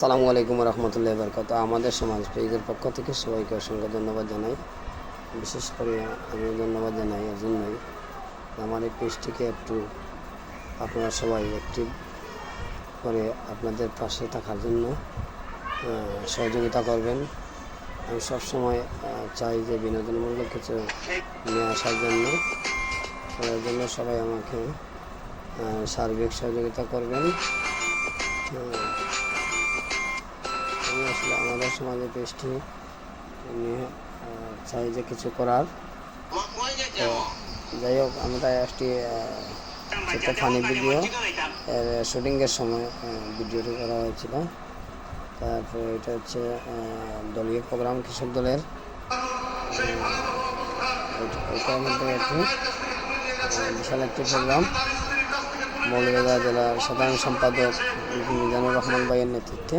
আসসালামু আলাইকুম রহমতুল্লাহ বরকত। আমাদের সমাজ পেজের পক্ষ থেকে সবাইকে অসংখ্য ধন্যবাদ জানাই। বিশেষ করে আমি ধন্যবাদ জানাই এর জন্যই আমার এই পেজটিকে একটু আপনারা সবাই অ্যাক্টিভ করে আপনাদের পাশে থাকার জন্য সহযোগিতা করবেন। আমি সবসময় চাই যে বিনোদনমূলক কিছু নিয়ে আসার জন্য সবাই আমাকে সার্বিক সহযোগিতা করবেন। আমি আসলে আমাদের সমাজে পেজটি নিয়ে চাই যে কিছু করার। তো যাই হোক, আমরা একটি ছোট্ট ফানি ভিডিও শুটিংয়ের সময় ভিডিওটি করা হয়েছিল। তারপরে এটা হচ্ছে দলীয় প্রোগ্রাম, কৃষক দলের এটার মধ্যে একটি বিশাল একটি প্রোগ্রাম। মৌলভীবাজার জেলার সাধারণ সম্পাদক মিজানুর রহমান ভাইয়ের নেতৃত্বে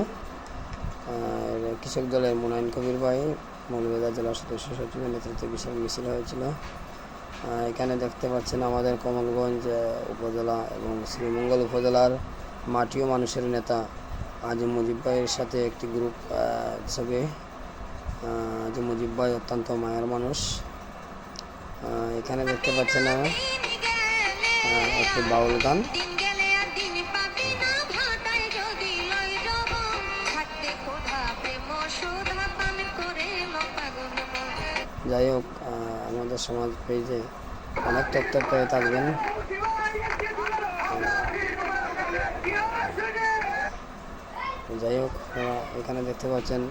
কৃষক দলের মুনাইন কবির ভাই, মৌলভীবাজার জেলার সদস্য সচিবের নেতৃত্বে বিশাল মিছিল হয়েছিল। এখানে দেখতে পাচ্ছেন আমাদের কমলগঞ্জ উপজেলা এবং শ্রীমঙ্গল উপজেলার মাটি ও মানুষের নেতা আজি মুজিব ভাইয়ের সাথে একটি গ্রুপ ছবি। আজি মুজিব ভাই অত্যন্ত মায়ের মানুষ। এখানে দেখতে পাচ্ছেন একটি বাউল গান। যাই হোক, আমাদের সমাজ পেজে অনেক তথ্য পেয়ে থাকবেন। যাই হোক, এখানে দেখতে পাচ্ছেন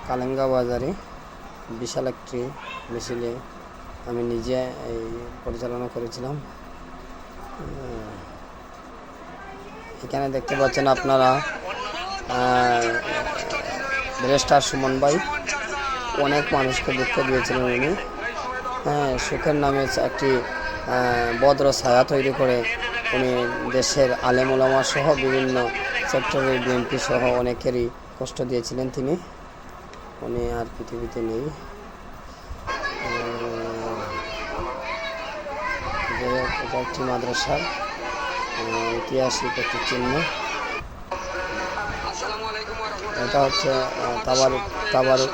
কালেঙ্গা বাজারে বিশাল একটি মিছিলে আমি নিজে এই পরিচালনা করেছিলাম। এখানে দেখতে পাচ্ছেন আপনারা ব্যারিস্টার সুমন ভাই অনেক মানুষকে দুঃখ দিয়েছিলেন। উনি সুখের নামে একটি ভদ্র ছায়া তৈরি করে উনি দেশের আলেম ওলামা সহ বিভিন্ন সেক্টরের বিএনপি সহ অনেকেরই কষ্ট দিয়েছিলেন তিনি। উনি আর পৃথিবীতে নেই। এটা একটি মাদ্রাসার ঐতিহাসিক একটি চিহ্ন। এটা হচ্ছে তাবারুক।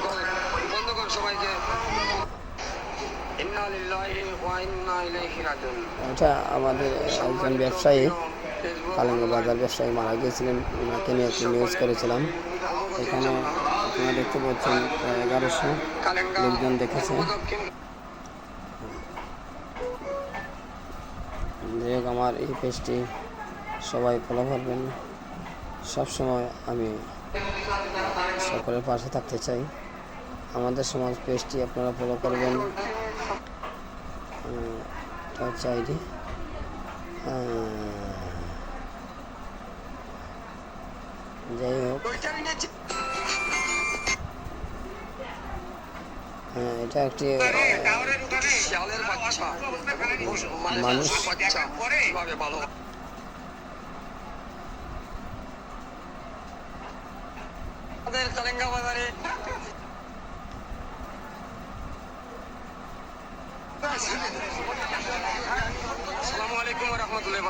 এটা আমাদের একজন ব্যবসায়ী, কালেঙ্গা বাজার ব্যবসায়ী মারা গিয়েছিলেন। ওনাকে নিয়ে একটি নিউজ করেছিলাম। এখানে আপনারা দেখতে পাচ্ছেন 1100 লোকজন দেখেছে। যাই হোক, আমার এই পেজটি সবাই ফলো করবেন। সবসময় আমি সকলের পাশে থাকতে চাই। আমাদের সমাজ পেজটি আপনারা ফলো করবেন। এটা হচ্ছে আইডি। যাই হোক, এটা একটি মানুষ কালেঙ্গা বাজারে আসসালামু আলাইকুম ওয়া রাহমাতুল্লাহি।